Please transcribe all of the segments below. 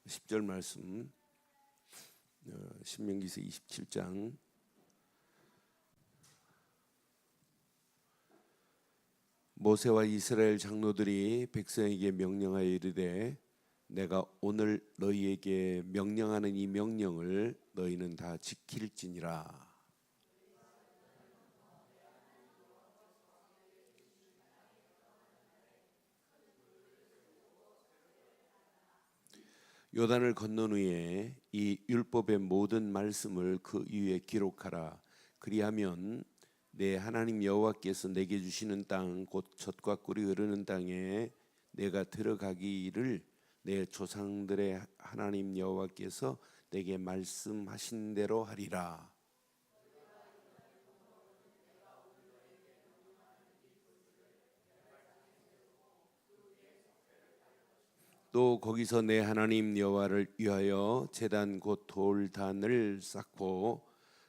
10절 말씀, 신명기서 27장. 모세와 이스라엘 장로들이 백성에게 명령하여 이르되 내가 오늘 너희에게 명령하는 이 명령을 너희는 다 지킬지니라. 요단을 건넌 후에 이 율법의 모든 말씀을 그 위에 기록하라. 그리하면 내 하나님 여호와께서 내게 주시는 땅 곧 젖과 꿀이 흐르는 땅에 내가 들어가기를 내 조상들의 하나님 여호와께서 내게 말씀하신 대로 하리라. 또 거기서 내 하나님 여호와를 위하여 제단 곧 돌단을 쌓고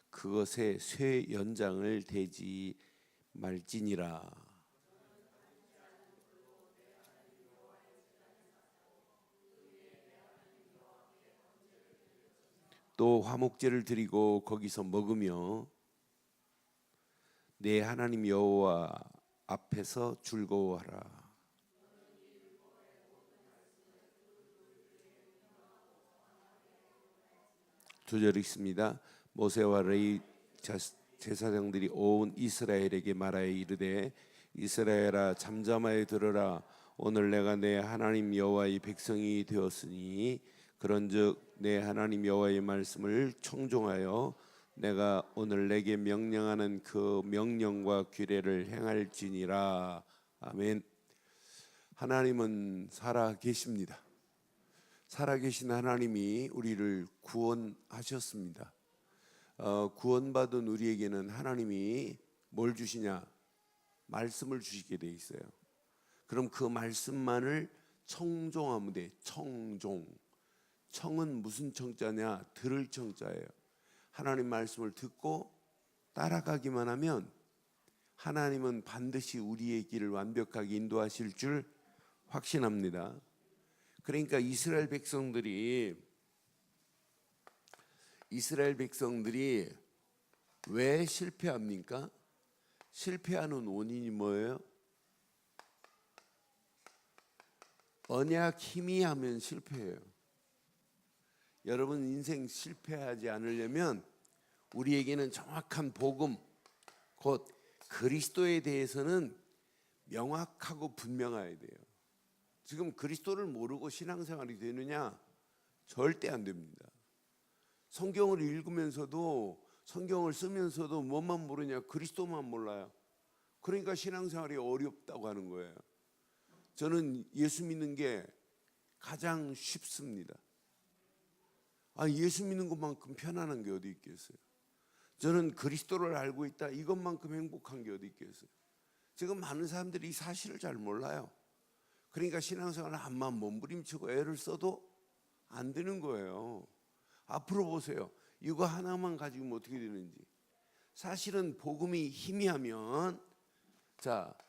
그것에 쇠 연장을 대지 말지니라. 또 화목제를 드리고 거기서 먹으며 내 하나님 여호와 앞에서 즐거워하라. 두 절 읽습니다. 모세와 레위 제사장들이 온 이스라엘에게 말하여 이르되 이스라엘아 잠잠하여 들으라. 오늘 내가 내 하나님 여호와의 백성이 되었으니 그런즉 내 하나님 여호와의 말씀을 청종하여 내가 오늘 내게 명령하는 그 명령과 규례를 행할지니라. 아멘. 하나님은 살아 계십니다. 살아계신 하나님이 우리를 구원하셨습니다. 구원받은 우리에게는 하나님이 뭘 주시냐? 말씀을 주시게 돼 있어요. 그럼 그 말씀만을 청종하면 돼. 청종. 청은 무슨 청자냐? 들을 청자예요. 하나님 말씀을 듣고 따라가기만 하면 하나님은 반드시 우리의 길을 완벽하게 인도하실 줄 확신합니다. 그러니까 이스라엘 백성들이 왜 실패합니까? 실패하는 원인이 뭐예요? 언약 희미하면 실패해요. 여러분 인생 실패하지 않으려면 우리에게는 정확한 복음, 곧 그리스도에 대해서는 명확하고 분명해야 돼요. 지금 그리스도를 모르고 신앙생활이 되느냐? 절대 안 됩니다. 성경을 읽으면서도 성경을 쓰면서도 뭐만 모르냐? 그리스도만 몰라요. 그러니까 신앙생활이 어렵다고 하는 거예요. 저는 예수 믿는 게 가장 쉽습니다. 예수 믿는 것만큼 편안한 게 어디 있겠어요? 저는 그리스도를 알고 있다, 이것만큼 행복한 게 어디 있겠어요? 지금 많은 사람들이 이 사실을 잘 몰라요. 그러니까 신앙생활을 한만 몸부림치고 애를 써도 안 되는 거예요. 앞으로 보세요. 이거 하나만 가지고 어떻게 되는지. 사실은 복음이 희미하면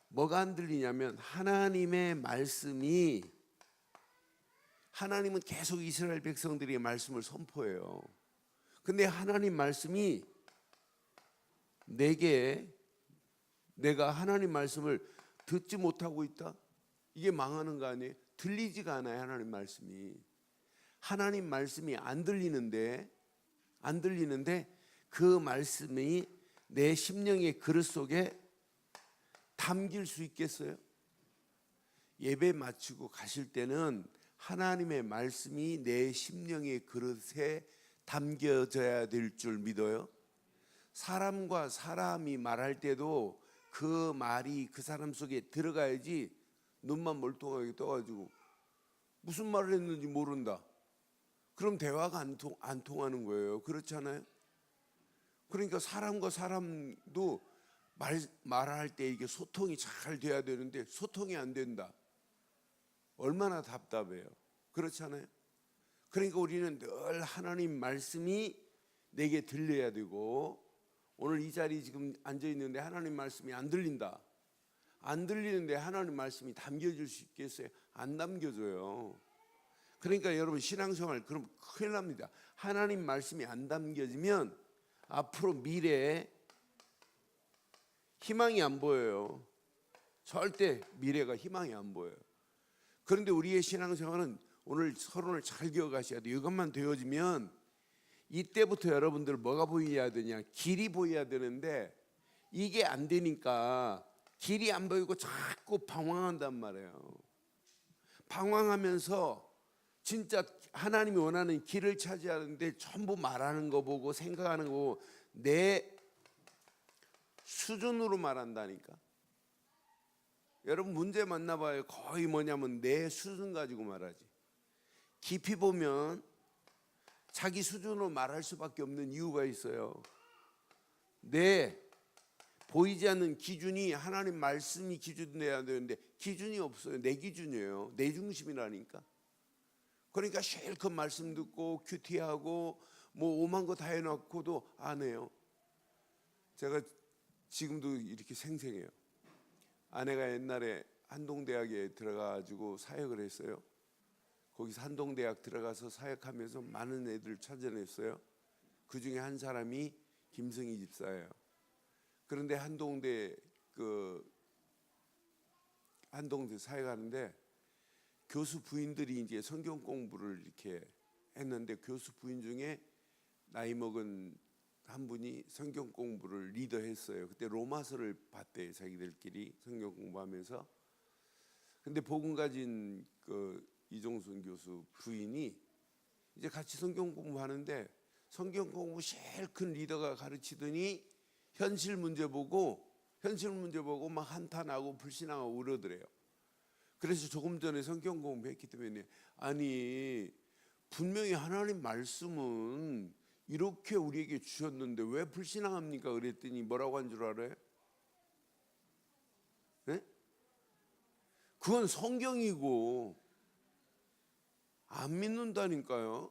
뭐가 안 들리냐면 하나님의 말씀이, 하나님은 계속 이스라엘 백성들의 말씀을 선포해요. 근데 하나님 말씀이 내가 하나님 말씀을 듣지 못하고 있다? 이게 망하는 거 아니에요? 들리지가 않아요. 하나님 말씀이 안 들리는데 그 말씀이 내 심령의 그릇 속에 담길 수 있겠어요? 예배 마치고 가실 때는 하나님의 말씀이 내 심령의 그릇에 담겨져야 될 줄 믿어요. 사람과 사람이 말할 때도 그 말이 그 사람 속에 들어가야지. 눈만 멀뚱하게 떠가지고 무슨 말을 했는지 모른다. 그럼 대화가 안 통하는 거예요. 그렇잖아요. 그러니까 사람과 사람도 말할 때 이게 소통이 잘 돼야 되는데 소통이 안 된다. 얼마나 답답해요. 그렇잖아요. 그러니까 우리는 늘 하나님 말씀이 내게 들려야 되고, 오늘 이 자리에 지금 앉아있는데 하나님 말씀이 안 들린다. 안 들리는데 하나님 말씀이 담겨질 수 있겠어요? 안 담겨져요. 그러니까 여러분 신앙생활 그럼 큰일 납니다. 하나님 말씀이 안 담겨지면 앞으로 미래에 희망이 안 보여요. 절대 미래가 희망이 안 보여요. 그런데 우리의 신앙생활은 오늘 서론을 잘 기억하셔야 돼요. 이것만 되어지면 이때부터 여러분들 뭐가 보여야 되냐? 길이 보여야 되는데 이게 안 되니까 길이 안 보이고 자꾸 방황한단 말이에요. 방황하면서 진짜 하나님이 원하는 길을 차지하는데 전부 말하는 거 보고 생각하는 거 보고 내 수준으로 말한다니까. 여러분 문제 만나봐요. 거의 뭐냐면 내 수준 가지고 말하지. 깊이 보면 자기 수준으로 말할 수밖에 없는 이유가 있어요. 내 보이지 않는 기준이 하나님 말씀이 기준돼야 되는데 기준이 없어요. 내 기준이에요. 내 중심이라니까. 그러니까 실컷 말씀 듣고 큐티하고 뭐 오만 거 다 해놓고도 안 해요. 제가 지금도 이렇게 생생해요. 아내가 옛날에 한동대학에 들어가가지고 사역을 했어요. 거기서 한동대학 들어가서 사역하면서 많은 애들 찾아냈어요. 그 중에 한 사람이 김승희 집사예요. 그런데 한동대 사역하는데 교수 부인들이 이제 성경 공부를 이렇게 했는데 교수 부인 중에 나이 먹은 한 분이 성경 공부를 리더했어요. 그때 로마서를 봤대요. 자기들끼리 성경 공부하면서. 근데 복음 가진 이종순 교수 부인이 이제 같이 성경 공부하는데 성경 공부 제일 큰 리더가 가르치더니 현실 문제 보고 막 한탄하고 불신하고 울어더래요. 그래서 조금 전에 성경 공부했기 때문에 아니 분명히 하나님 말씀은 이렇게 우리에게 주셨는데 왜 불신앙합니까? 그랬더니 뭐라고 한 줄 알아요? 네? 그건 성경이고 안 믿는다니까요.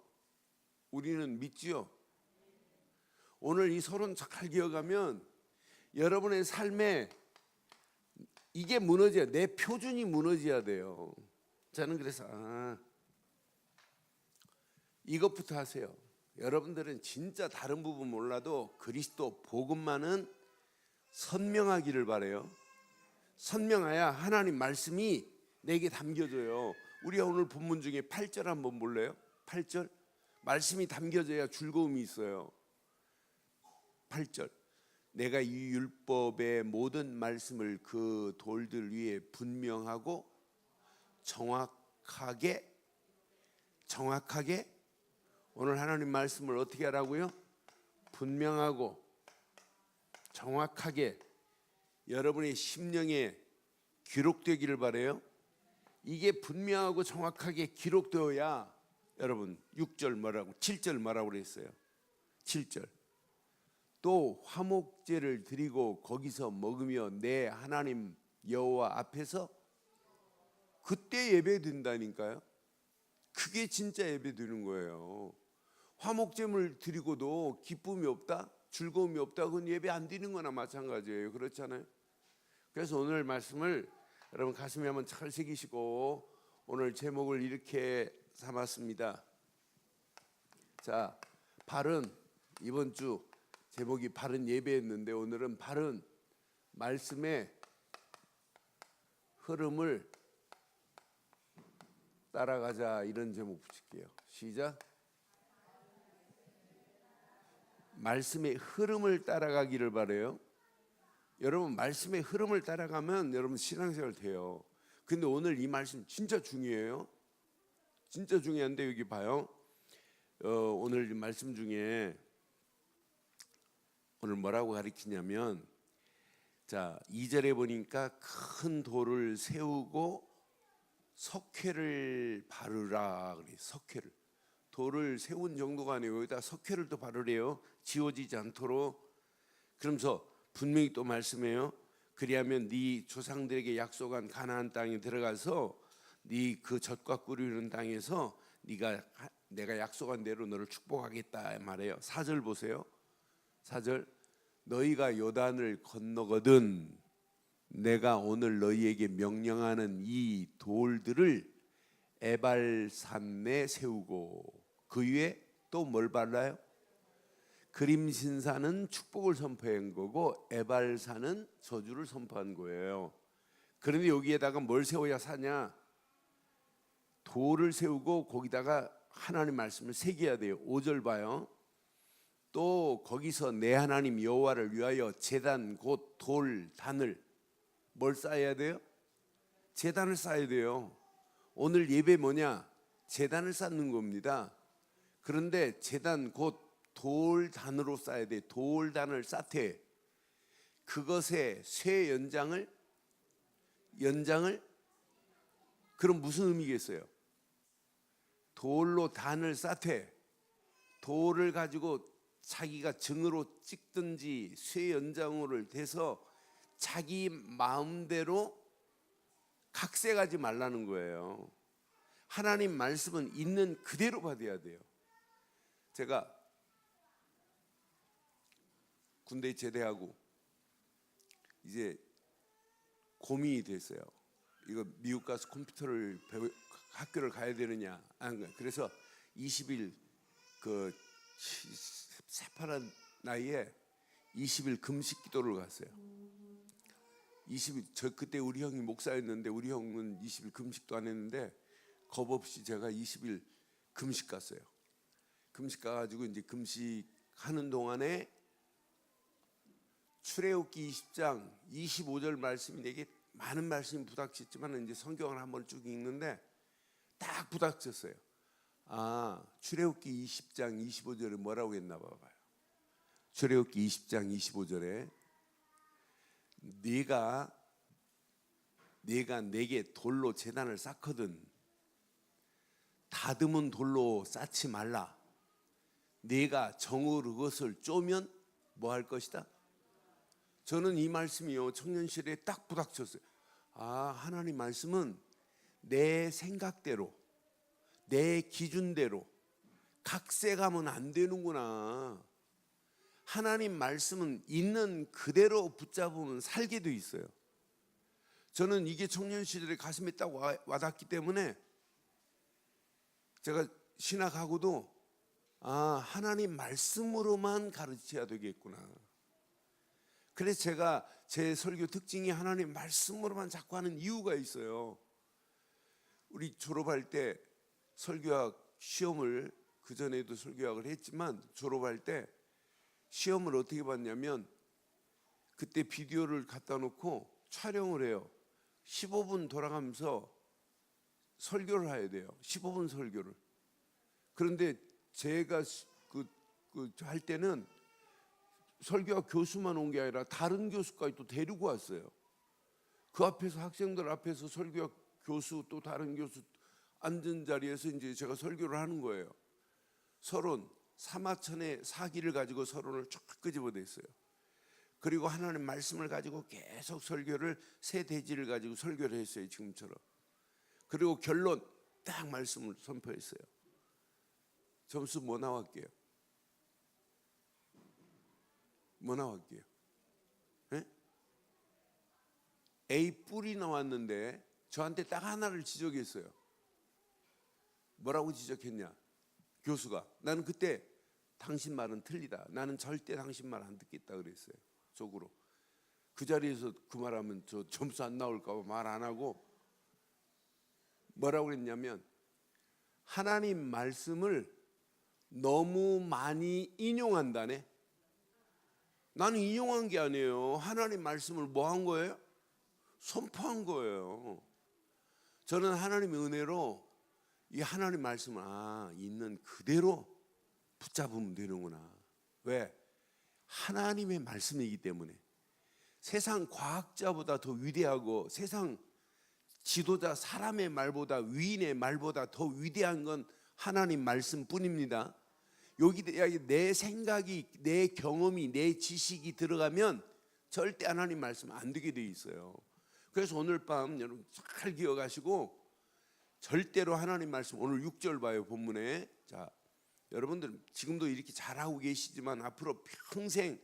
우리는 믿지요. 오늘 이 서론 잘 기억하면 여러분의 삶에 이게 무너져야 내 표준이 무너져야 돼요. 저는 그래서 이것부터 하세요. 여러분들은 진짜 다른 부분 몰라도 그리스도 복음만은 선명하기를 바라요. 선명해야 하나님 말씀이 내게 담겨져요. 우리가 오늘 본문 중에 8절 한번 볼래요? 8절 말씀이 담겨져야 즐거움이 있어요. 8절 내가 이 율법의 모든 말씀을 그 돌들 위에 분명하고 정확하게 오늘 하나님 말씀을 어떻게 하라고요? 분명하고 정확하게 여러분의 심령에 기록되기를 바라요. 이게 분명하고 정확하게 기록되어야 여러분 6절 뭐라고 7절 뭐라고 그랬어요? 7절 또 화목제를 드리고 거기서 먹으며 내 하나님 여호와 앞에서 그때 예배 드린다니까요. 그게 진짜 예배 드리는 거예요. 화목제물 드리고도 기쁨이 없다, 즐거움이 없다, 그건 예배 안 드리는 거나 마찬가지예요. 그렇잖아요. 그래서 오늘 말씀을 여러분 가슴에 한번 잘 새기시고 오늘 제목을 이렇게 삼았습니다. 자, 바른 이번 주 제목이 바른 예배였는데 오늘은 바른 말씀의 흐름을 따라가자 이런 제목 붙일게요. 시작. 말씀의 흐름을 따라가기를 바라요. 여러분 말씀의 흐름을 따라가면 여러분 신앙생활 돼요. 근데 오늘 이 말씀 진짜 중요해요. 진짜 중요한데 여기 봐요. 오늘 이 말씀 중에 오늘 뭐라고 가르치냐면 자 2절에 보니까 큰 돌을 세우고 석회를 바르라 그래. 석회를 돌을 세운 정도가 아니고 여기다 석회를 또 바르래요. 지워지지 않도록. 그러면서 분명히 또 말씀해요. 그리하면 네 조상들에게 약속한 가나안 땅에 들어가서 네 그 젖과 꿀이 흐르는 땅에서 내가 약속한 대로 너를 축복하겠다 말해요. 4절 보세요. 4절 너희가 요단을 건너거든 내가 오늘 너희에게 명령하는 이 돌들을 에발산에 세우고 그 위에 또 뭘 발라요? 그림신산은 축복을 선포한 거고 에발산은 저주를 선포한 거예요. 그런데 여기에다가 뭘 세워야 사냐? 돌을 세우고 거기다가 하나님 말씀을 새겨야 돼요. 5절 봐요. 또 거기서 내 하나님 여호와를 위하여 제단 곧 돌 단을 뭘 쌓아야 돼요? 제단을 쌓아야 돼요. 오늘 예배 뭐냐? 제단을 쌓는 겁니다. 그런데 제단 곧 돌단으로 쌓아야 돼. 돌단을 쌓되 그것에 쇠 연장을 그럼 무슨 의미겠어요? 돌로 단을 쌓되 돌을 가지고 자기가 증으로 찍든지 쇠 연장으로 대서 자기 마음대로 각색하지 말라는 거예요. 하나님 말씀은 있는 그대로 받아야 돼요. 제가 군대 제대하고 이제 고민이 됐어요. 이거 미국 가서 컴퓨터를 학교를 가야 되느냐. 그래서 20일 그 새파란 나이에 20일 금식 기도를 갔어요. 20일 저 그때 우리 형이 목사였는데 우리 형은 20일 금식도 안 했는데 겁 없이 제가 20일 금식 갔어요. 금식 가가지고 이제 금식하는 동안에 출애굽기 20장 25절 말씀이 되게 많은 말씀이 부닥쳤지만 이제 성경을 한번 쭉 읽는데 딱 부닥쳤어요. 아, 출애굽기 20장 25절에 뭐라고 했나 봐요. 출애굽기 20장 25절에 네가 내게 돌로 제단을 쌓거든 다듬은 돌로 쌓지 말라. 네가 정으로 그것을 쪼면 뭐 할 것이다? 저는 이 말씀이요 청년실에 딱 부닥쳤어요. 아, 하나님 말씀은 내 생각대로 내 기준대로 각색하면 안 되는구나. 하나님 말씀은 있는 그대로 붙잡으면 살게 돼 있어요. 저는 이게 청년 시절에 가슴에 딱 와닿기 때문에 제가 신학하고도 아, 하나님 말씀으로만 가르쳐야 되겠구나. 그래서 제가 제 설교 특징이 하나님 말씀으로만 자꾸 하는 이유가 있어요. 우리 졸업할 때 설교학 시험을 그전에도 설교학을 했지만 졸업할 때 시험을 어떻게 봤냐면 그때 비디오를 갖다 놓고 촬영을 해요. 15분 돌아가면서 설교를 해야 돼요. 15분 설교를. 그런데 제가 할 때는 설교학 교수만 온 게 아니라 다른 교수까지 또 데리고 왔어요. 그 앞에서 학생들 앞에서 설교학 교수 또 다른 교수 앉은 자리에서 이제 제가 설교를 하는 거예요. 서론 사마천의 사기를 가지고 서론을 쫙 끄집어냈어요. 그리고 하나님 말씀을 가지고 계속 설교를 새 대지를 가지고 설교를 했어요. 지금처럼. 그리고 결론 딱 말씀을 선포했어요. 점수 뭐 나왔게요? 뭐 나왔게요? 에? A 뿔이 나왔는데 저한테 딱 하나를 지적했어요. 뭐라고 지적했냐? 교수가 나는 그때 당신 말은 틀리다. 나는 절대 당신 말 안 듣겠다 그랬어요. 속으로. 그 자리에서 그 말하면 저 점수 안 나올까 봐 말 안 하고 뭐라고 그랬냐면 하나님 말씀을 너무 많이 인용한다네. 나는 인용한 게 아니에요. 하나님 말씀을 뭐 한 거예요? 선포한 거예요. 저는 하나님의 은혜로 이 하나님 말씀을 있는 그대로 붙잡으면 되는구나. 왜? 하나님의 말씀이기 때문에. 세상 과학자보다 더 위대하고 세상 지도자 사람의 말보다 위인의 말보다 더 위대한 건 하나님 말씀뿐입니다. 여기 내 생각이 내 경험이 내 지식이 들어가면 절대 하나님 말씀 안 되게 돼 있어요. 그래서 오늘 밤 여러분 잘 기억하시고 절대로 하나님 말씀 오늘 6절 봐요 본문에. 자, 여러분들 지금도 이렇게 잘하고 계시지만 앞으로 평생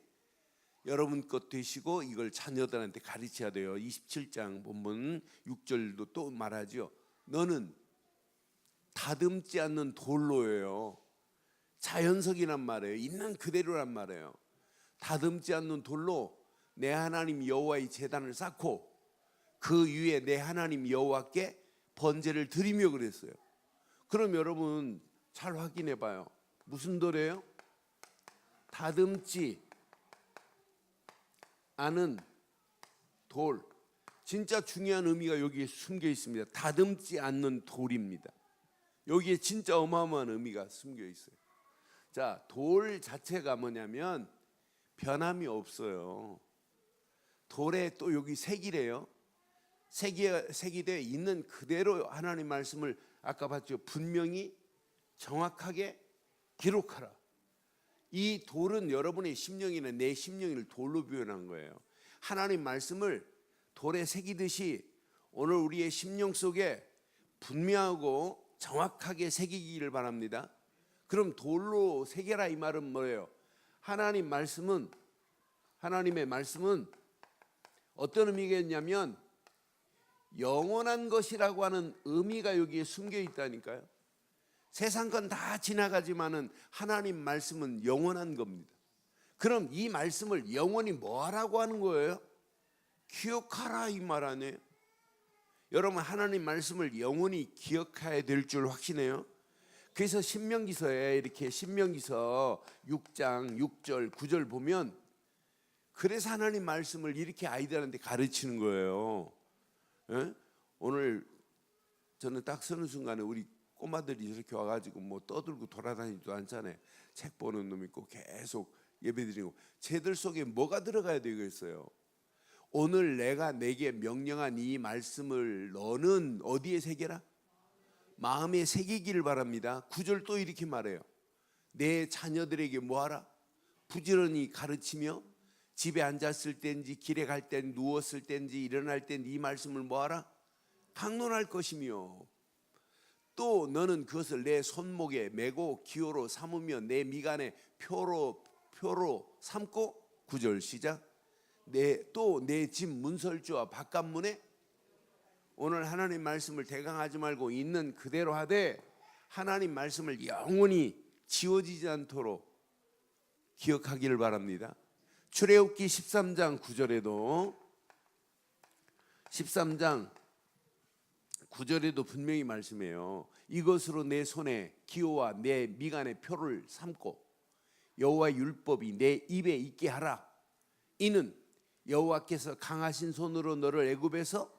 여러분 것 되시고 이걸 자녀들한테 가르쳐야 돼요. 27장 본문 6절도 또 말하죠. 너는 다듬지 않는 돌로예요. 자연석이란 말이에요. 있는 그대로란 말이에요. 다듬지 않는 돌로 내 하나님 여호와의 제단을 쌓고 그 위에 내 하나님 여호와께 번제를 드리며 그랬어요. 그럼 여러분 잘 확인해 봐요. 무슨 돌이에요? 다듬지 않은 돌. 진짜 중요한 의미가 여기에 숨겨 있습니다. 다듬지 않는 돌입니다. 여기에 진짜 어마어마한 의미가 숨겨 있어요. 자, 돌 자체가 뭐냐면 변함이 없어요. 돌에 또 여기 색이래요. 색이 되어 있는 그대로 하나님 말씀을 아까 봤죠. 분명히 정확하게 기록하라. 이 돌은 여러분의 심령이나 내 심령을 돌로 표현한 거예요. 하나님 말씀을 돌에 새기듯이 오늘 우리의 심령 속에 분명하고 정확하게 새기기를 바랍니다. 그럼 돌로 새겨라 이 말은 뭐예요? 하나님의 말씀은 어떤 의미겠냐면 영원한 것이라고 하는 의미가 여기에 숨겨 있다니까요. 세상 건 다 지나가지만은 하나님 말씀은 영원한 겁니다. 그럼 이 말씀을 영원히 뭐하라고 하는 거예요? 기억하라 이 말 아니에요? 여러분 하나님 말씀을 영원히 기억해야 될 줄 확신해요? 그래서 신명기서에 이렇게 신명기서 6장 6절 9절 보면 그래서 하나님 말씀을 이렇게 아이들한테 가르치는 거예요. 예? 오늘 저는 딱 서는 순간에 우리 꼬마들이 이렇게 와가지고 뭐 떠들고 돌아다니지도 않잖아요. 책 보는 놈 있고 계속 예배드리고 쟤들 속에 뭐가 들어가야 되겠어요? 오늘 내가 내게 명령한 이 말씀을 너는 어디에 새겨라? 마음에 새기기를 바랍니다. 9절 또 이렇게 말해요. 내 자녀들에게 뭐하라? 부지런히 가르치며 집에 앉았을 때인지 길에 갈 땐 누웠을 때인지 일어날 땐 이 말씀을 뭐하라? 강론할 것이며 또 너는 그것을 내 손목에 메고 기호로 삼으며 내 미간에 표로 삼고 9절 시작. 또 내 집 문설주와 바깥문에 오늘 하나님 말씀을 대강하지 말고 있는 그대로 하되 하나님 말씀을 영원히 지워지지 않도록 기억하기를 바랍니다. 출애굽기 13장 9절에도 13장 9절에도 분명히 말씀해요. 이것으로 내 손에 기호와 내 미간에 표를 삼고 여호와의 율법이 내 입에 있게 하라. 이는 여호와께서 강하신 손으로 너를 애굽에서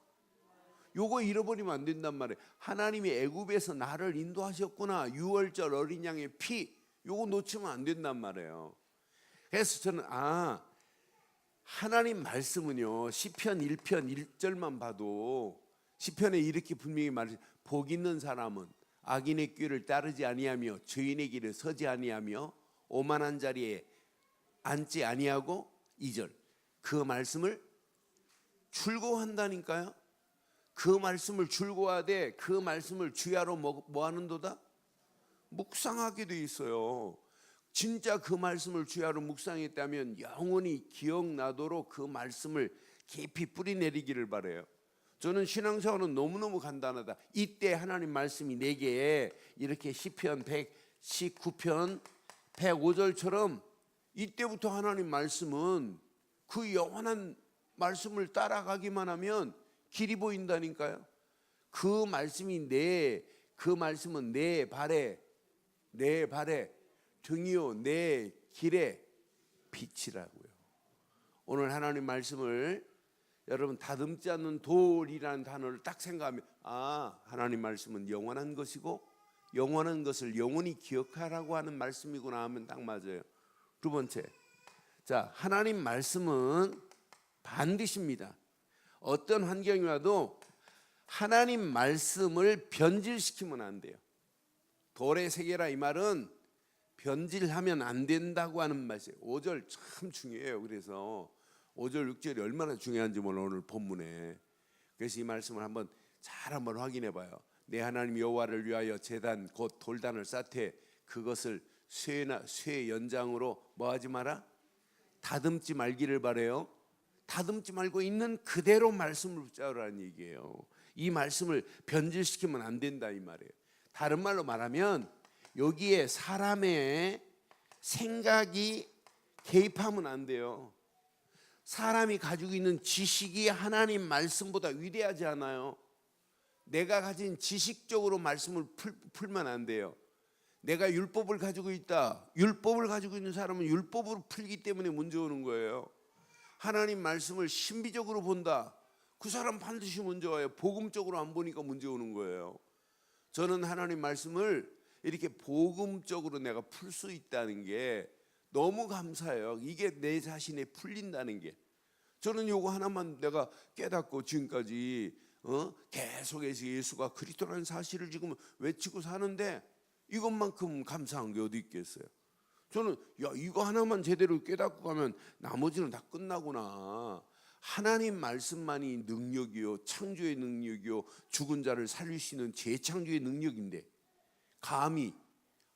요거 잃어버리면 안 된단 말이에요. 하나님이 애굽에서 나를 인도하셨구나. 유월절 어린 양의 피 요거 놓치면 안 된단 말이에요. 그래서 저는 하나님 말씀은요 시편 1편 1절만 봐도 시편에 이렇게 분명히 말해요. 복 있는 사람은 악인의 꾀를 따르지 아니하며 죄인의 길에 서지 아니하며 오만한 자리에 앉지 아니하고 2절 그 말씀을 출고한다니까요. 그 말씀을 출고하되 그 말씀을 주야로 뭐 하는도다? 묵상하게 돼 있어요. 진짜 그 말씀을 주야로 묵상했다면 영원히 기억나도록 그 말씀을 깊이 뿌리내리기를 바라요. 저는 신앙생활은 너무너무 간단하다. 이때 하나님 말씀이 내게 이렇게 시편 119편 105절처럼 이때부터 하나님 말씀은 그 영원한 말씀을 따라가기만 하면 길이 보인다니까요. 그 말씀은 내 발에 등이요 내 길에 빛이라고요. 오늘 하나님 말씀을 여러분 다듬지 않는 돌이라는 단어를 딱 생각하면 하나님 말씀은 영원한 것이고 영원한 것을 영원히 기억하라고 하는 말씀이구나 하면 딱 맞아요. 두 번째, 자 하나님 말씀은 반드시입니다. 어떤 환경이 와도 하나님 말씀을 변질시키면 안 돼요. 돌에 새겨라 이 말은 변질하면 안 된다고 하는 말이에요. 5절 참 중요해요. 그래서 5절 6절이 얼마나 중요한지 몰라 오늘 본문에. 그래서 이 말씀을 한번 확인해 봐요. 내 하나님 여호와를 위하여 제단 곧 돌단을 쌓되 그것을 쇠 연장으로 뭐하지 마라? 다듬지 말기를 바래요. 다듬지 말고 있는 그대로 말씀을 붙잡으라는 얘기예요. 이 말씀을 변질시키면 안 된다 이 말이에요. 다른 말로 말하면 여기에 사람의 생각이 개입하면 안 돼요. 사람이 가지고 있는 지식이 하나님 말씀보다 위대하지 않아요. 내가 가진 지식적으로 말씀을 풀면 안 돼요. 내가 율법을 가지고 있다. 율법을 가지고 있는 사람은 율법으로 풀기 때문에 문제 오는 거예요. 하나님 말씀을 신비적으로 본다. 그 사람 반드시 문제 와요. 복음적으로 안 보니까 문제 오는 거예요. 저는 하나님 말씀을 이렇게 복음적으로 내가 풀 수 있다는 게 너무 감사해요. 이게 내 자신에 풀린다는 게. 저는 요거 하나만 내가 깨닫고 지금까지 계속해서 예수가 그리스도라는 사실을 지금 외치고 사는데 이것만큼 감사한 게 어디 있겠어요. 저는 이거 하나만 제대로 깨닫고 가면 나머지는 다 끝나구나. 하나님 말씀만이 능력이요, 창조의 능력이요, 죽은 자를 살리시는 재창조의 능력인데 감히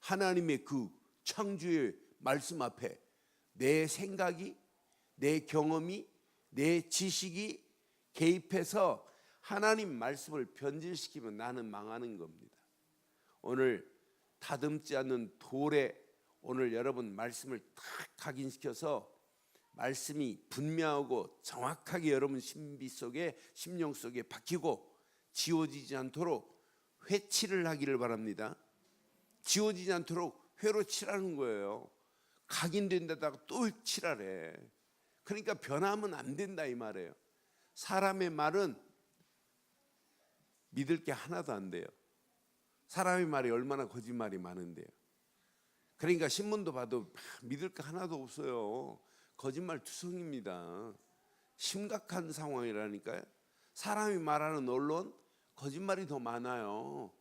하나님의 그 창조의 말씀 앞에 내 생각이, 내 경험이, 내 지식이 개입해서 하나님 말씀을 변질시키면 나는 망하는 겁니다. 오늘 다듬지 않는 돌에 오늘 여러분 말씀을 탁 각인시켜서 말씀이 분명하고 정확하게 여러분 신비 속에, 심령 속에 박히고 지워지지 않도록 회칠을 하기를 바랍니다. 지워지지 않도록 회로 칠하는 거예요. 각인된 데다가 또 칠하래. 그러니까 변하면 안 된다 이 말이에요. 사람의 말은 믿을 게 하나도 안 돼요. 사람의 말이 얼마나 거짓말이 많은데요. 그러니까 신문도 봐도 믿을 게 하나도 없어요. 거짓말 투성입니다. 심각한 상황이라니까요. 사람이 말하는 언론 거짓말이 더 많아요.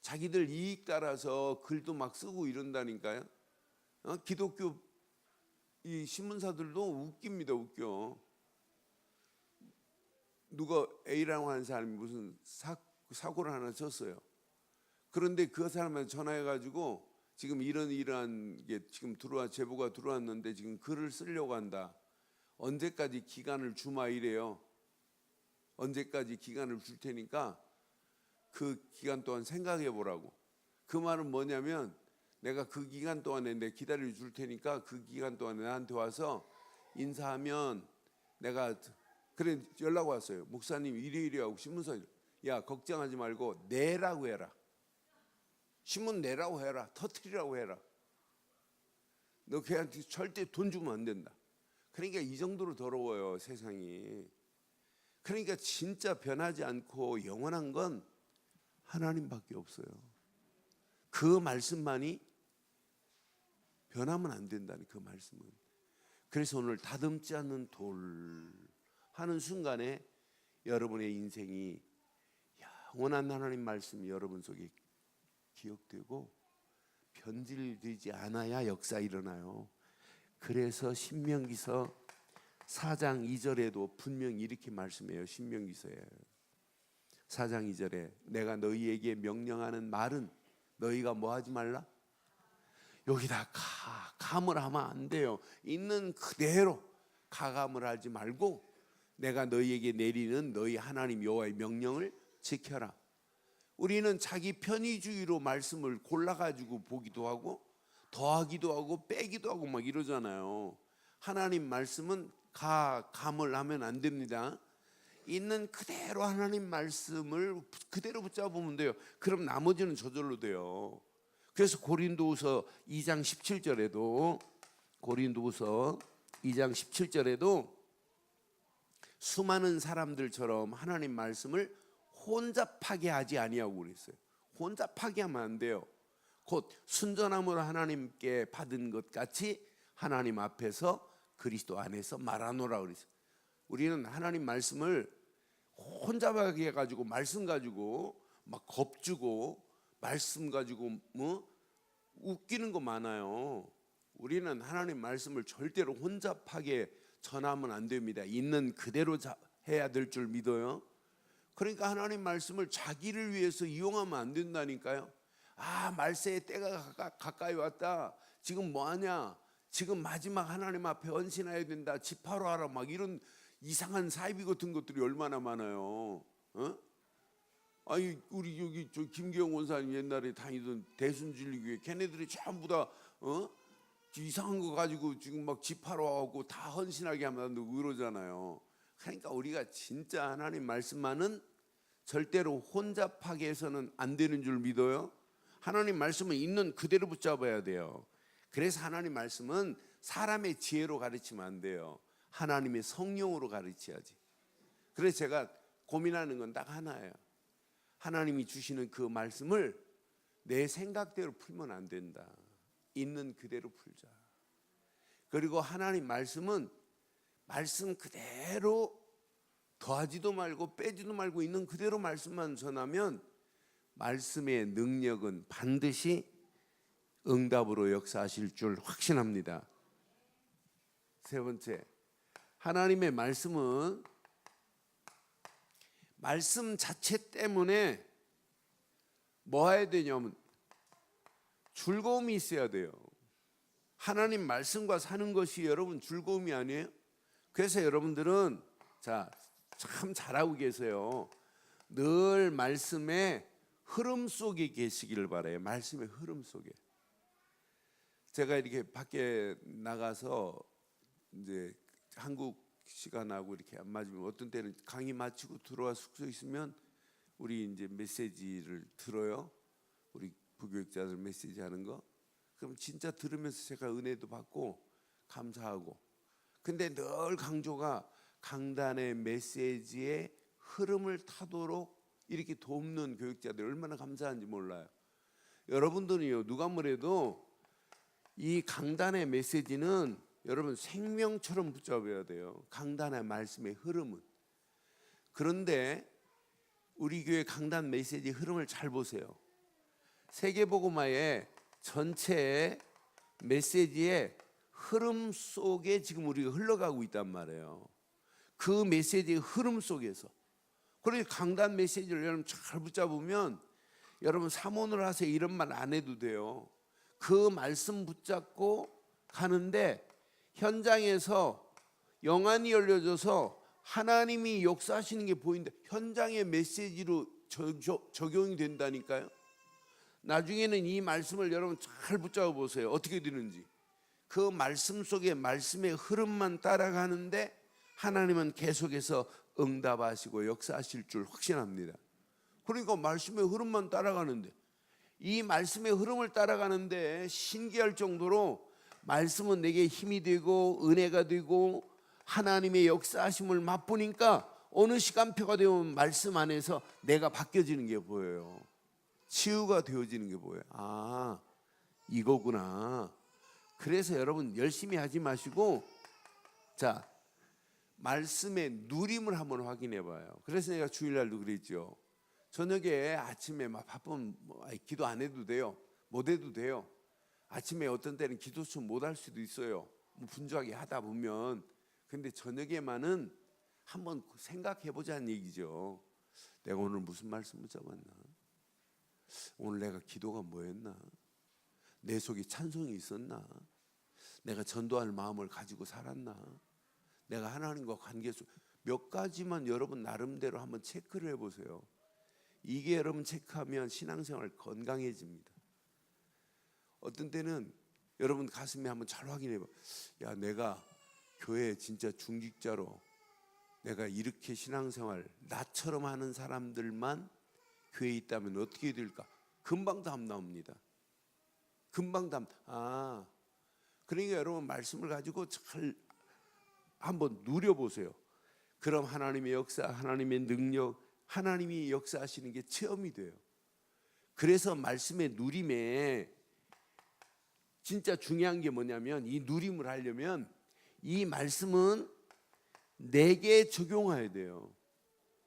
자기들 이익 따라서 글도 막 쓰고 이런다니까요. 기독교 이 신문사들도 웃깁니다. 웃겨. 누가 A라고 하는 사람이 무슨 사고를 하나 쳤어요. 그런데 그 사람한테 전화해가지고 지금 이러한 게 지금 제보가 들어왔는데 지금 글을 쓰려고 한다. 언제까지 기간을 주마 이래요. 언제까지 기간을 줄 테니까 그 기간 동안 생각해 보라고. 그 말은 뭐냐면 내가 그 기간 동안에 내 기다려 줄 테니까 그 기간 동안에 나한테 와서 인사하면 내가 그래 연락 왔어요. 목사님 이래 하고 신문사 야 걱정하지 말고 내라고 해라. 신문 내라고 해라. 터뜨리라고 해라. 너 걔한테 절대 돈 주면 안 된다. 그러니까 이 정도로 더러워요 세상이. 그러니까 진짜 변하지 않고 영원한 건 하나님밖에 없어요. 그 말씀만이 변하면 안 된다는 그 말씀은. 그래서 오늘 다듬지 않는 돌 하는 순간에 여러분의 인생이 영원한 하나님 말씀이 여러분 속에 기억되고 변질되지 않아야 역사 일어나요. 그래서 신명기서 4장 2절에도 분명히 이렇게 말씀해요. 신명기서에 4장 2절에 내가 너희에게 명령하는 말은 너희가 뭐 하지 말라? 여기다 감을 하면 안 돼요. 있는 그대로 가감을 하지 말고 내가 너희에게 내리는 너희 하나님 여호와의 명령을 지켜라. 우리는 자기 편의주의로 말씀을 골라가지고 보기도 하고 더하기도 하고 빼기도 하고 막 이러잖아요. 하나님 말씀은 감을 하면 안 됩니다. 있는 그대로 하나님 말씀을 그대로 붙잡으면 돼요. 그럼 나머지는 저절로 돼요. 그래서 고린도후서 2장 17절에도 수많은 사람들처럼 하나님 말씀을 혼자 파괴하지 아니하고 그랬어요. 혼자 파괴하면 안 돼요. 곧 순전함으로 하나님께 받은 것 같이 하나님 앞에서 그리스도 안에서 말하노라 그랬어요. 우리는 하나님 말씀을 혼자 파괴해가지고 말씀 가지고 막 겁주고 말씀 가지고 웃기는 거 많아요. 우리는 하나님 말씀을 절대로 혼자 파괴 전하면 안 됩니다. 있는 그대로 해야 될 줄 믿어요. 그러니까 하나님 말씀을 자기를 위해서 이용하면 안 된다니까요. 말세의 때가 가까이 왔다. 지금 뭐하냐? 지금 마지막 하나님 앞에 헌신해야 된다. 집하러 하라. 막 이런 이상한 사이비 같은 것들이 얼마나 많아요. 아니 우리 여기 저 김기영 원사님 옛날에 다니던 대순진리교회 걔네들이 전부 다 이상한 거 가지고 지금 막 집하러 와갖고 다 헌신하게 하면 그러잖아요. 그러니까 우리가 진짜 하나님 말씀만은 절대로 혼잡하게 해서는 안 되는 줄 믿어요. 하나님 말씀은 있는 그대로 붙잡아야 돼요. 그래서 하나님 말씀은 사람의 지혜로 가르치면 안 돼요. 하나님의 성령으로 가르쳐야지. 그래서 제가 고민하는 건 딱 하나예요. 하나님이 주시는 그 말씀을 내 생각대로 풀면 안 된다. 있는 그대로 풀자. 그리고 하나님 말씀은 말씀 그대로 더하지도 말고 빼지도 말고 있는 그대로 말씀만 전하면 말씀의 능력은 반드시 응답으로 역사하실 줄 확신합니다. 세 번째, 하나님의 말씀은 말씀 자체 때문에 뭐 해야 되냐면 즐거움이 있어야 돼요. 하나님 말씀과 사는 것이 여러분 즐거움이 아니에요? 그래서 여러분들은 참 잘하고 계세요. 늘 말씀의 흐름 속에 계시기를 바라요. 말씀의 흐름 속에. 제가 이렇게 밖에 나가서 이제 한국 시간하고 이렇게 안 맞으면 어떤 때는 강의 마치고 들어와 숙소에 있으면 우리 이제 메시지를 들어요. 우리 부교육자들 메시지 하는 거. 그럼 진짜 들으면서 제가 은혜도 받고 감사하고. 근데 늘 강조가 강단의 메시지의 흐름을 타도록 이렇게 돕는 교육자들 얼마나 감사한지 몰라요. 여러분들이요, 누가 뭐래도 이 강단의 메시지는 여러분 생명처럼 붙잡아야 돼요. 강단의 말씀의 흐름은. 그런데 우리 교회 강단 메시지 흐름을 잘 보세요. 세계복음화의 전체 메시지의 흐름 속에 지금 우리가 흘러가고 있단 말이에요. 그 메시지의 흐름 속에서. 그러니까 강단 메시지를 여러분 잘 붙잡으면 여러분 사모를 하세요 이런 말 안 해도 돼요. 그 말씀 붙잡고 가는데 현장에서 영안이 열려져서 하나님이 역사하시는 게 보인다. 현장의 메시지로 적용이 된다니까요. 나중에는 이 말씀을 여러분 잘 붙잡아 보세요. 어떻게 되는지. 그 말씀 속에 말씀의 흐름만 따라가는데 하나님은 계속해서 응답하시고 역사하실 줄 확신합니다. 그러니까 말씀의 흐름만 따라가는데 이 말씀의 흐름을 따라가는데 신기할 정도로 말씀은 내게 힘이 되고 은혜가 되고 하나님의 역사하심을 맛보니까 어느 시간표가 되면 말씀 안에서 내가 바뀌어지는 게 보여요. 치유가 되어지는 게 보여요. 아, 이거구나. 그래서 여러분 열심히 하지 마시고 말씀의 누림을 한번 확인해 봐요. 그래서 내가 주일날도 그랬죠. 저녁에 아침에 막 바쁘면 기도 안 해도 돼요. 못 해도 돼요. 아침에 어떤 때는 기도 좀 못 할 수도 있어요. 분주하게 하다 보면. 근데 저녁에만은 한번 생각해 보자는 얘기죠. 내가 오늘 무슨 말씀 붙잡았나? 오늘 내가 기도가 뭐였나? 내 속에 찬송이 있었나? 내가 전도할 마음을 가지고 살았나? 내가 하나님과 관계 속 몇 가지만 여러분 나름대로 한번 체크를 해보세요. 이게 여러분 체크하면 신앙생활 건강해집니다. 어떤 때는 여러분 가슴에 한번 잘 확인해봐. 야, 내가 교회 진짜 중직자로 내가 이렇게 신앙생활 나처럼 하는 사람들만 교회에 있다면 어떻게 될까? 금방 답 나옵니다. 금방 답. 그러니까 여러분 말씀을 가지고 잘 한번 누려보세요. 그럼 하나님의 역사, 하나님의 능력, 하나님이 역사하시는 게 체험이 돼요. 그래서 말씀의 누림에 진짜 중요한 게 뭐냐면 이 누림을 하려면 이 말씀은 내게 적용해야 돼요.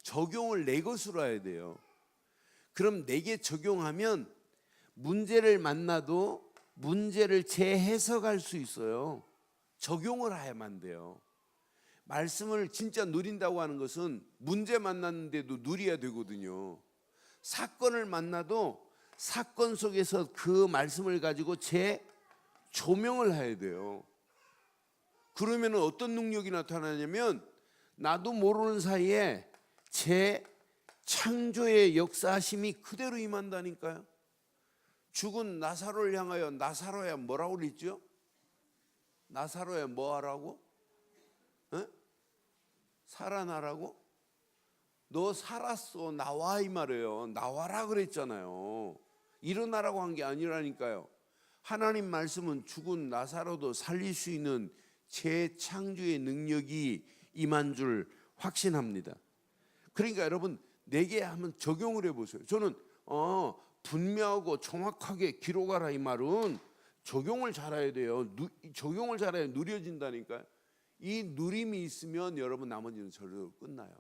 적용을 내 것으로 해야 돼요. 그럼 내게 적용하면 문제를 만나도 문제를 재해석할 수 있어요. 적용을 해야만 돼요. 말씀을 진짜 누린다고 하는 것은 문제 만났는데도 누려야 되거든요. 사건을 만나도 사건 속에서 그 말씀을 가지고 재조명을 해야 돼요. 그러면 어떤 능력이 나타나냐면 나도 모르는 사이에 창조의 역사심이 그대로 임한다니까요. 죽은 나사로를 향하여 나사로야 뭐라고 그랬죠? 나사로야 뭐하라고? 에? 살아나라고? 너 살았어 나와 이 말이에요. 나와라 그랬잖아요. 일어나라고 한 게 아니라니까요. 하나님 말씀은 죽은 나사로도 살릴 수 있는 재창조의 능력이 임한 줄 확신합니다. 그러니까 여러분 내게 한번 적용을 해보세요. 저는 분명하고 정확하게 기록하라 이 말은 적용을 잘해야 돼요. 적용을 잘해야 누려진다니까요. 이 누림이 있으면 여러분 나머지는 절대로 끝나요.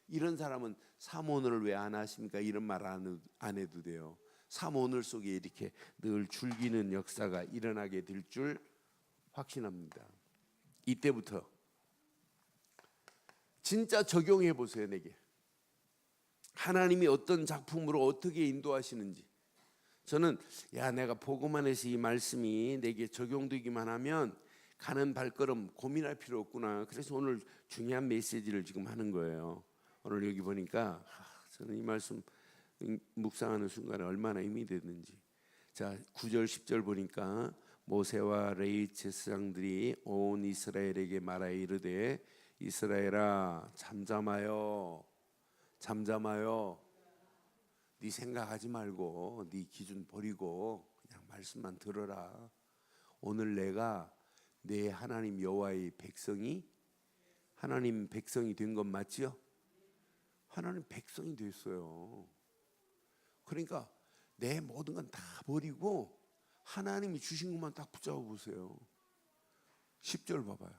이런 사람은 사모오늘을 왜 안 하십니까? 이런 말 안 해도 돼요. 사모오늘 속에 이렇게 늘 줄기는 역사가 일어나게 될 줄 확신합니다. 이때부터 진짜 적용해 보세요. 내게 하나님이 어떤 작품으로 어떻게 인도하시는지. 저는 내가 복음 안에서 이 말씀이 내게 적용되기만 하면 가는 발걸음 고민할 필요 없구나. 그래서 오늘 중요한 메시지를 지금 하는 거예요. 오늘 여기 보니까 저는 이 말씀 묵상하는 순간에 얼마나 힘이 되는지. 자, 9절 10절 보니까 모세와 레위 제사장들이 온 이스라엘에게 말하여 이르되 이스라엘아 잠잠하여 네 생각하지 말고 네 기준 버리고 그냥 말씀만 들어라. 오늘 내가 내 하나님 여호와의 백성이 하나님 백성이 된 건 맞지요? 하나님 백성이 됐어요. 그러니까 내 모든 건 다 버리고 하나님이 주신 것만 딱 붙잡아 보세요. 10절 봐봐요.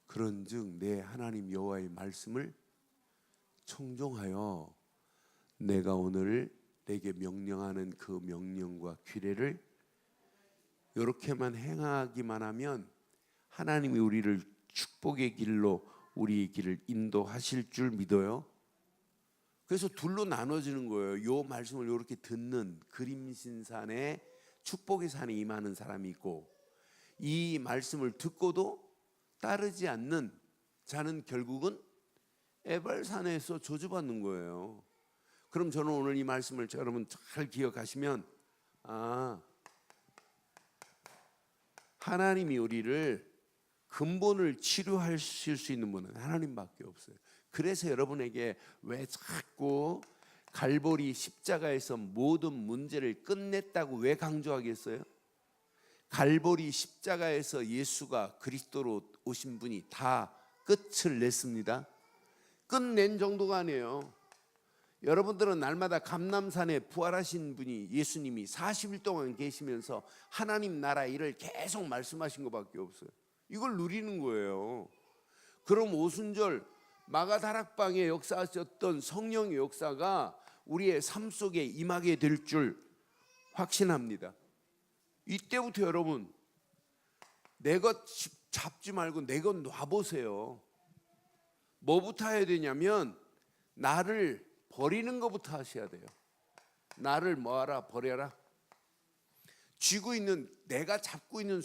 그런즉 내 하나님 여호와의 말씀을 청종하여 내가 오늘 내게 명령하는 그 명령과 규례를 이렇게만 행하기만 하면 하나님이 우리를 축복의 길로 우리의 길을 인도하실 줄 믿어요. 그래서 둘로 나눠지는 거예요. 이 말씀을 이렇게 듣는 그림신산에 축복의 산에 임하는 사람이 있고, 이 말씀을 듣고도 따르지 않는 자는 결국은 에발산에서 저주받는 거예요. 그럼 저는 오늘 이 말씀을 여러분 잘 기억하시면 하나님이 우리를 근본을 치료하실 수 있는 분은 하나님밖에 없어요. 그래서 여러분에게 왜 자꾸 갈보리 십자가에서 모든 문제를 끝냈다고 왜 강조하겠어요? 갈보리 십자가에서 예수가 그리스도로 오신 분이 다 끝을 냈습니다. 끝낸 정도가 아니에요. 여러분들은 날마다 감람산에 부활하신 분이 예수님이 40일 동안 계시면서 하나님 나라 일을 계속 말씀하신 것밖에 없어요. 이걸 누리는 거예요. 그럼 오순절 마가다락방에 역사하셨던 성령의 역사가 우리의 삶 속에 임하게 될 줄 확신합니다. 이때부터 여러분 내 것 잡지 말고 내 것 놔보세요. 뭐부터 해야 되냐면 나를 버리는 것부터 하셔야 돼요. 나를 뭐하라? 버려라. 쥐고 있는 내가 잡고 있는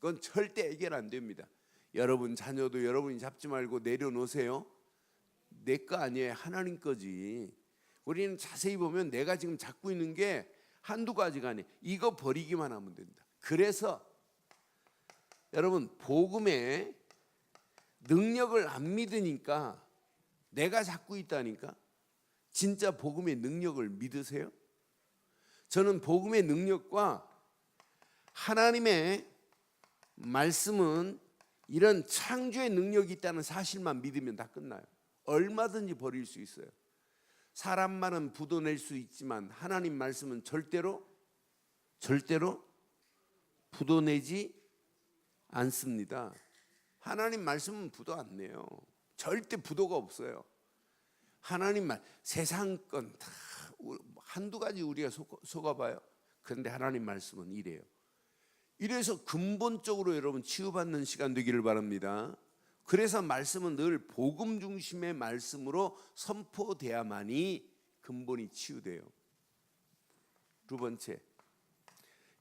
건 절대 해결 안 됩니다. 여러분 자녀도 여러분이 잡지 말고 내려놓으세요. 내 거 아니에요. 하나님 거지. 우리는 자세히 보면 내가 지금 잡고 있는 게 한두 가지가 아니에요. 이거 버리기만 하면 된다. 그래서 여러분 복음의 능력을 안 믿으니까 내가 잡고 있다니까. 진짜 복음의 능력을 믿으세요? 저는 복음의 능력과 하나님의 말씀은 이런 창조의 능력이 있다는 사실만 믿으면 다 끝나요. 얼마든지 버릴 수 있어요. 사람 말은 부도낼 수 있지만 하나님 말씀은 절대로 부도내지 않습니다. 하나님 말씀은 부도 안 내요. 절대 부도가 없어요. 하나님 말, 세상 건 다 한두 가지 우리가 속아봐요. 그런데 하나님 말씀은 이래요. 이래서 근본적으로 여러분 치유받는 시간 되기를 바랍니다. 그래서 말씀은 늘 복음 중심의 말씀으로 선포돼야만이 근본이 치유돼요. 두 번째,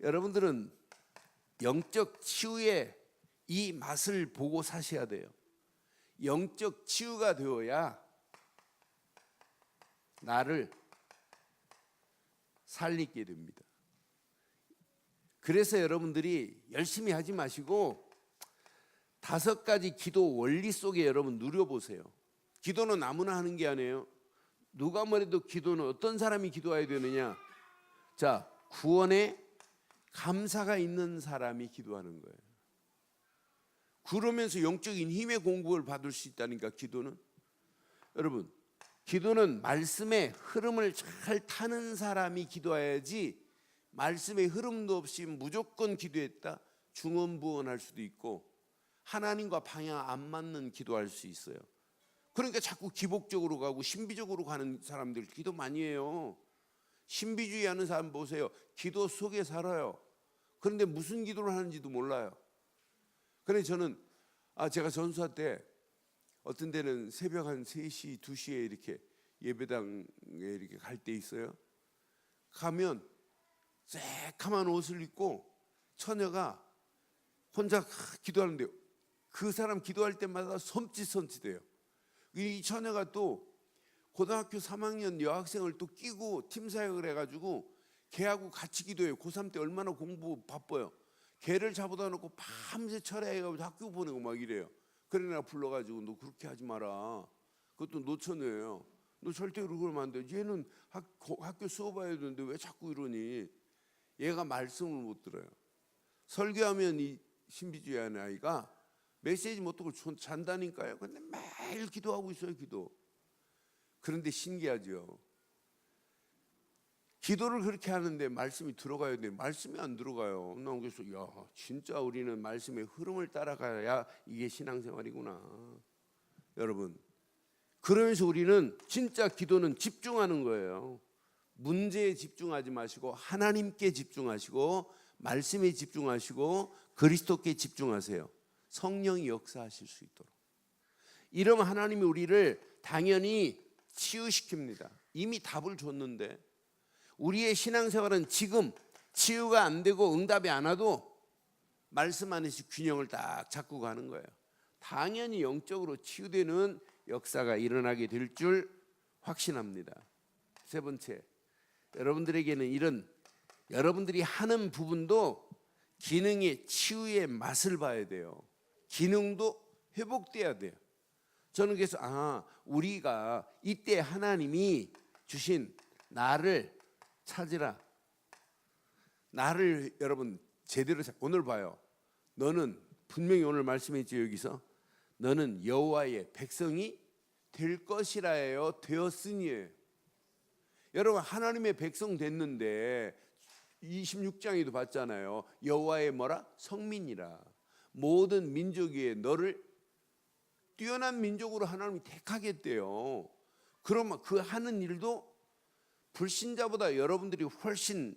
여러분들은 영적 치유의 이 맛을 보고 사셔야 돼요. 영적 치유가 되어야 나를 살리게 됩니다. 그래서 여러분들이 열심히 하지 마시고 5가지 기도 원리 속에 여러분 누려보세요. 기도는 아무나 하는 게 아니에요. 누가 뭐래도 기도는 어떤 사람이 기도해야 되느냐? 자, 구원에 감사가 있는 사람이 기도하는 거예요. 그러면서 영적인 힘의 공급을 받을 수 있다니까. 기도는, 여러분, 기도는 말씀의 흐름을 잘 타는 사람이 기도해야지, 말씀의 흐름도 없이 무조건 기도했다 중언부언할 수도 있고 하나님과 방향 안 맞는 기도할 수 있어요. 그러니까 자꾸 기복적으로 가고 신비적으로 가는 사람들 기도 많이 해요. 신비주의 하는 사람 보세요. 기도 속에 살아요. 그런데 무슨 기도를 하는지도 몰라요. 그래서 저는 제가 전수할 때 어떤 데는 새벽 한 3시, 2시에 이렇게 예배당에 이렇게 갈 때 있어요. 가면 새카만 옷을 입고 처녀가 혼자 기도하는데 그 사람 기도할 때마다 섬찟해요. 이 처녀가 또 고등학교 3학년 여학생을 또 끼고 팀 사역을 해가지고 걔하고 같이 기도해요. 고3 때 얼마나 공부 바빠요. 걔를 잡아다 놓고 밤새 철야해가지고 학교 보내고 막 이래요. 그래 내가 불러가지고 너 그렇게 하지 마라. 그것도 노처녀예요. 너 절대로 그러면 안 돼. 얘는 학교 수업해야 되는데 왜 자꾸 이러니? 얘가 말씀을 못 들어요. 설교하면 이 신비주의하는 아이가 메시지 못 듣고 잔다니까요. 근데 매일 기도하고 있어요. 기도. 그런데 신기하죠. 기도를 그렇게 하는데 말씀이 들어가야 되는데 말씀이 안 들어가요. 난 그래서 진짜 우리는 말씀의 흐름을 따라가야 이게 신앙생활이구나. 여러분, 그러면서 우리는 진짜 기도는 집중하는 거예요. 문제에 집중하지 마시고 하나님께 집중하시고 말씀에 집중하시고 그리스도께 집중하세요. 성령이 역사하실 수 있도록. 이러면 하나님이 우리를 당연히 치유시킵니다. 이미 답을 줬는데 우리의 신앙생활은 지금 치유가 안 되고 응답이 안 와도 말씀 안에서 균형을 딱 잡고 가는 거예요. 당연히 영적으로 치유되는 역사가 일어나게 될 줄 확신합니다. 3번째, 여러분들에게는 이런 여러분들이 하는 부분도 기능의 치유의 맛을 봐야 돼요. 기능도 회복돼야 돼요. 저는 그래서 우리가 이때 하나님이 주신 나를 찾으라. 나를 여러분 제대로 오늘 봐요. 너는 분명히 오늘 말씀했죠. 여기서 너는 여호와의 백성이 될 것이라예요. 되었으니예요. 여러분 하나님의 백성 됐는데 26장에도 봤잖아요. 여호와의 뭐라? 성민이라. 모든 민족 위에 너를 뛰어난 민족으로 하나님이 택하겠대요. 그러면 그 하는 일도 불신자보다 여러분들이 훨씬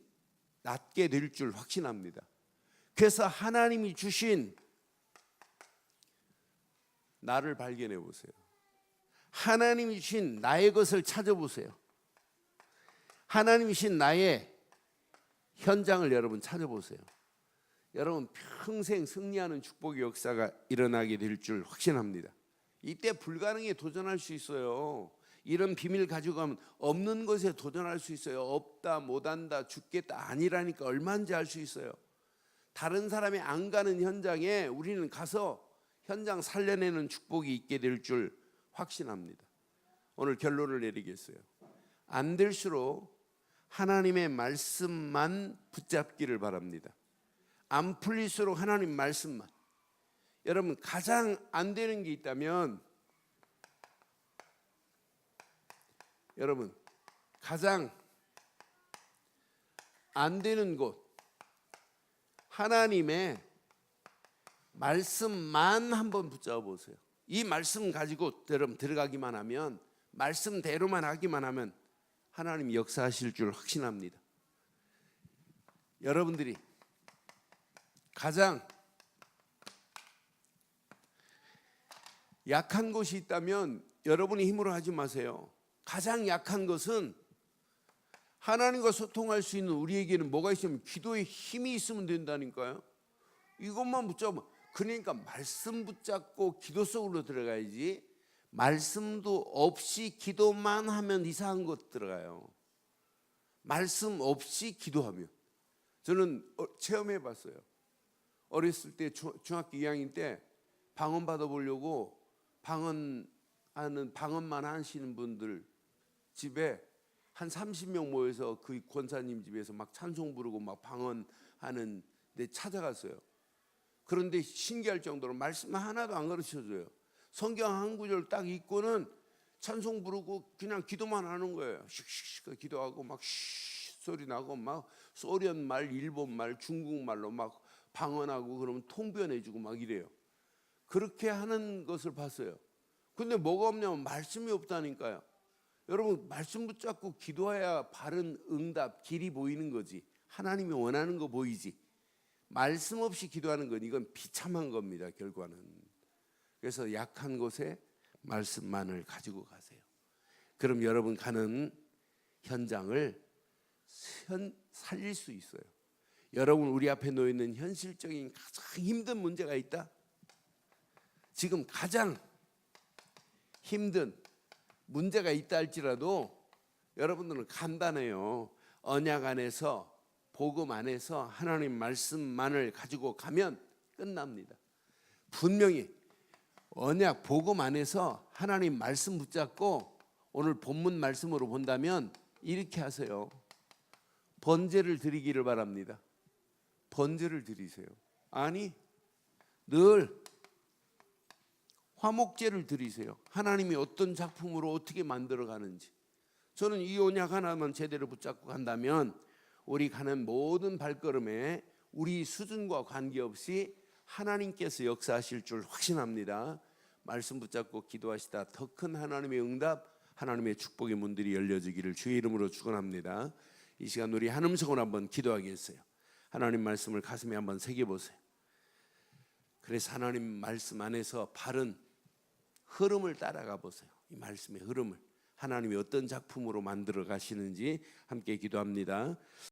낫게 될 줄 확신합니다. 그래서 하나님이 주신 나를 발견해 보세요. 하나님이 주신 나의 것을 찾아보세요. 하나님이 주신 나의 현장을 여러분 찾아보세요. 여러분 평생 승리하는 축복의 역사가 일어나게 될 줄 확신합니다. 이때 불가능에 도전할 수 있어요. 이런 비밀 가지고 가면 없는 것에 도전할 수 있어요. 없다, 못한다, 죽겠다 아니라니까 얼마인지 알 수 있어요. 다른 사람이 안 가는 현장에 우리는 가서 현장 살려내는 축복이 있게 될 줄 확신합니다. 오늘 결론을 내리겠어요. 안 될수록 하나님의 말씀만 붙잡기를 바랍니다. 안 풀릴수록 하나님 말씀만. 여러분 가장 안 되는 게 있다면 여러분 가장 안 되는 곳 하나님의 말씀만 한번 붙잡아 보세요. 이 말씀 가지고 여러분 들어가기만 하면 말씀대로만 하기만 하면 하나님이 역사하실 줄 확신합니다. 여러분들이 가장 약한 것이 있다면 여러분이 힘으로 하지 마세요. 가장 약한 것은 하나님과 소통할 수 있는 우리에게는 뭐가 있으면 기도에 힘이 있으면 된다니까요. 이것만 붙잡으면 그러니까 말씀 붙잡고 기도 속으로 들어가야지 말씀도 없이 기도만 하면 이상한 것 들어가요. 말씀 없이 기도하면. 저는 체험해 봤어요. 어렸을 때 중학교 2학년 때 방언 받아보려고 방언만 하시는 분들 집에 한 30명 모여서 그 권사님 집에서 막 찬송 부르고 막 방언하는 데 찾아갔어요. 그런데 신기할 정도로 말씀 하나도 안 가르쳐줘요. 성경 한 구절 딱 읽고는 찬송 부르고 그냥 기도만 하는 거예요. 씩씩씩 기도하고 막 소리 나고 막 소련 말, 일본 말, 중국말로 막 방언하고 그러면 통변해주고 막 이래요. 그렇게 하는 것을 봤어요. 근데 뭐가 없냐면 말씀이 없다니까요. 여러분, 말씀 붙잡고 기도해야 바른 응답, 길이 보이는 거지. 하나님이 원하는 거 보이지. 말씀 없이 기도하는 건 이건 비참한 겁니다, 결과는. 그래서 약한 곳에 말씀만을 가지고 가세요. 그럼 여러분 가는 현장을 살릴 수 있어요. 여러분, 우리 앞에 놓여 있는 현실적인 가장 힘든 문제가 있다. 지금 가장 힘든 문제가 있다 할지라도 여러분들은 간단해요. 언약 안에서, 복음 안에서 하나님 말씀만을 가지고 가면 끝납니다. 분명히 언약 복음 안에서 하나님 말씀 붙잡고 오늘 본문 말씀으로 본다면 이렇게 하세요. 번제를 드리기를 바랍니다. 번제를 드리세요. 아니, 늘 화목제를 드리세요. 하나님이 어떤 작품으로 어떻게 만들어 가는지. 저는 이 언약 하나만 제대로 붙잡고 간다면 우리 가는 모든 발걸음에 우리 수준과 관계없이 하나님께서 역사하실 줄 확신합니다. 말씀 붙잡고 기도하시다 더 큰 하나님의 응답, 하나님의 축복의 문들이 열려지기를 주의 이름으로 축원합니다. 이 시간 우리 한 음성으로 한번 기도하겠어요. 하나님 말씀을 가슴에 한번 새겨보세요. 그래서 하나님 말씀 안에서 바른 흐름을 따라가 보세요. 이 말씀의 흐름을 하나님이 어떤 작품으로 만들어 가시는지 함께 기도합니다.